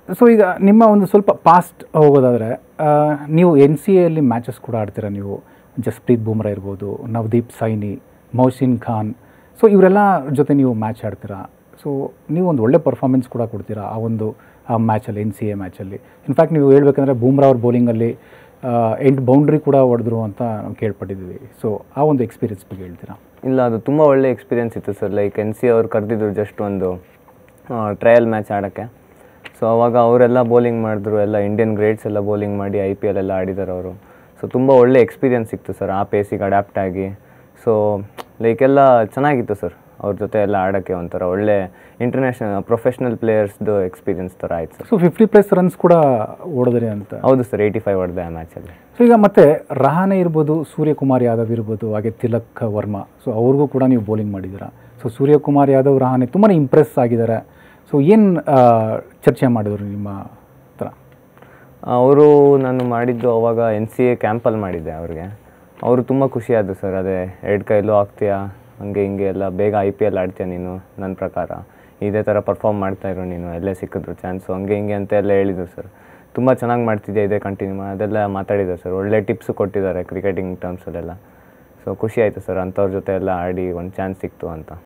So ಈಗ ನಿಮ್ಮ ಒಂದು ಸ್ವಲ್ಪ ಪಾಸ್ಟ್ ಹೋಗೋದಾದರೆ ನೀವು ಎನ್ ಸಿ ಎಲ್ಲಿ ಮ್ಯಾಚಸ್ ಕೂಡ ಆಡ್ತೀರಾ ನೀವು. ಜಸ್ಪ್ರೀತ್ ಬುಮ್ರಾ ಇರ್ಬೋದು, ನವದೀಪ್ ಸೈನಿ, ಮೌಸಿನ್ ಖಾನ್, ಸೊ ಇವರೆಲ್ಲ ಜೊತೆ ನೀವು ಮ್ಯಾಚ್ ಆಡ್ತೀರಾ. ಸೊ ನೀವು ಒಂದು ಒಳ್ಳೆ ಪರ್ಫಾರ್ಮೆನ್ಸ್ ಕೂಡ ಕೊಡ್ತೀರಾ ಆ ಮ್ಯಾಚಲ್ಲಿ, ಎನ್ ಸಿ ಎ ಮ್ಯಾಚಲ್ಲಿ. ಇನ್ಫ್ಯಾಕ್ಟ್ ನೀವು ಹೇಳ್ಬೇಕಂದ್ರೆ ಬೂಮ್ರಾ ಅವ್ರ ಬೌಲಿಂಗಲ್ಲಿ 8 ಬೌಂಡ್ರಿ ಕೂಡ ಹೊಡೆದ್ರು ಅಂತ ನಾವು ಕೇಳ್ಪಟ್ಟಿದ್ವಿ. ಸೊ ಆ ಒಂದು ಎಕ್ಸ್ಪೀರಿಯನ್ಸ್ ಬಗ್ಗೆ ಹೇಳ್ತೀರಾ? ಇಲ್ಲ, ಅದು ತುಂಬ ಒಳ್ಳೆ ಎಕ್ಸ್ಪೀರಿಯನ್ಸ್ ಇತ್ತು ಸರ್. ಲೈಕ್ ಎನ್ ಸಿ ಅವ್ರು ಕರೆದಿದ್ರು ಜಸ್ಟ್ ಒಂದು ಟ್ರಯಲ್ ಮ್ಯಾಚ್ ಆಡೋಕ್ಕೆ. ಸೊ ಅವಾಗ ಅವರೆಲ್ಲ ಬೌಲಿಂಗ್ ಮಾಡಿದ್ರು, ಎಲ್ಲ ಇಂಡಿಯನ್ ಗ್ರೇಟ್ಸ್ ಎಲ್ಲ ಬೌಲಿಂಗ್ ಮಾಡಿ IPL ಎಲ್ಲ ಆಡಿದ್ದಾರೆ ಅವರು. ಸೊ ತುಂಬ ಒಳ್ಳೆ ಎಕ್ಸ್ಪೀರಿಯನ್ಸ್ ಸಿಕ್ತು ಸರ್ ಆ ಪೇಸಿಗೆ ಅಡ್ಯಾಪ್ಟ್ ಆಗಿ. ಸೊ ಲೈಕ್ ಎಲ್ಲ ಚೆನ್ನಾಗಿತ್ತು ಸರ್ ಅವ್ರ ಜೊತೆ ಎಲ್ಲ ಆಡೋಕ್ಕೆ. ಒಂಥರ ಒಳ್ಳೆ ಇಂಟರ್ನ್ಯಾಷನಲ್ ಪ್ರೊಫೆಷ್ನಲ್ ಪ್ಲೇಯರ್ಸ್ದು ಎಕ್ಸ್ಪೀರಿಯನ್ಸ್ ಥರ ಆಯ್ತು ಸರ್. ಸೊ 50+ ರನ್ಸ್ ಕೂಡ ಹೊಡೆದ್ರಿ ಅಂತ? ಹೌದು ಸರ್, 85 ಹೊಡೆದೆ ಆ ಮ್ಯಾಚಲ್ಲಿ. ಸೊ ಈಗ ಮತ್ತೆ ರಹಾನೆ ಇರ್ಬೋದು, ಸೂರ್ಯಕುಮಾರ್ ಯಾದವ್ ಇರ್ಬೋದು, ಹಾಗೆ ತಿಲಕ್ ವರ್ಮಾ, ಸೊ ಅವ್ರಿಗೂ ಕೂಡ ನೀವು ಬೌಲಿಂಗ್ ಮಾಡಿದ್ದೀರಾ. ಸೊ ಸೂರ್ಯಕುಮಾರ್ ಯಾದವ್, ರಹಾನೆ ತುಂಬಾ ಇಂಪ್ರೆಸ್ ಆಗಿದ್ದಾರೆ. ಸೊ ಏನು ಚರ್ಚೆ ಮಾಡಿದ್ರು ನಿಮ್ಮ ಹತ್ರ? ಅವರು ನಾನು ಮಾಡಿದ್ದು ಅವಾಗ NCA ಕ್ಯಾಂಪಲ್ಲಿ ಮಾಡಿದ್ದೆ ಅವ್ರಿಗೆ. ಅವರು ತುಂಬ ಖುಷಿಯಾದರು ಸರ್. ಅದೇ 2 ಕೈಲೂ ಆಗ್ತೀಯಾ, ಹಂಗೆ ಹಿಂಗೆ ಎಲ್ಲ ಬೇಗ IPL ಆಡ್ತೀಯ ನೀನು, ನನ್ನ ಪ್ರಕಾರ ಇದೇ ಥರ ಪರ್ಫಾರ್ಮ್ ಮಾಡ್ತಾಯಿರೋ ನೀನು, ಎಲ್ಲೇ ಸಿಕ್ಕಿದ್ರು ಚಾನ್ಸು, ಹಂಗೆ ಹಿಂಗೆ ಅಂತ ಎಲ್ಲ ಹೇಳಿದರು ಸರ್. ತುಂಬ ಚೆನ್ನಾಗಿ ಮಾಡ್ತಿದ್ದೆ, ಇದೇ ಕಂಟಿನ್ಯೂ ಅದೆಲ್ಲ ಮಾತಾಡಿದ್ದಾರೆ ಸರ್. ಒಳ್ಳೆ ಟಿಪ್ಸು ಕೊಟ್ಟಿದ್ದಾರೆ ಕ್ರಿಕೆಟಿಂಗ್ ಟರ್ಮ್ಸಲ್ಲೆಲ್ಲ. ಸೊ ಖುಷಿ ಆಯಿತು ಸರ್ ಅಂಥವ್ರ ಜೊತೆ ಎಲ್ಲ ಆಡಿ ಒಂದು ಚಾನ್ಸ್ ಸಿಕ್ತು ಅಂತ.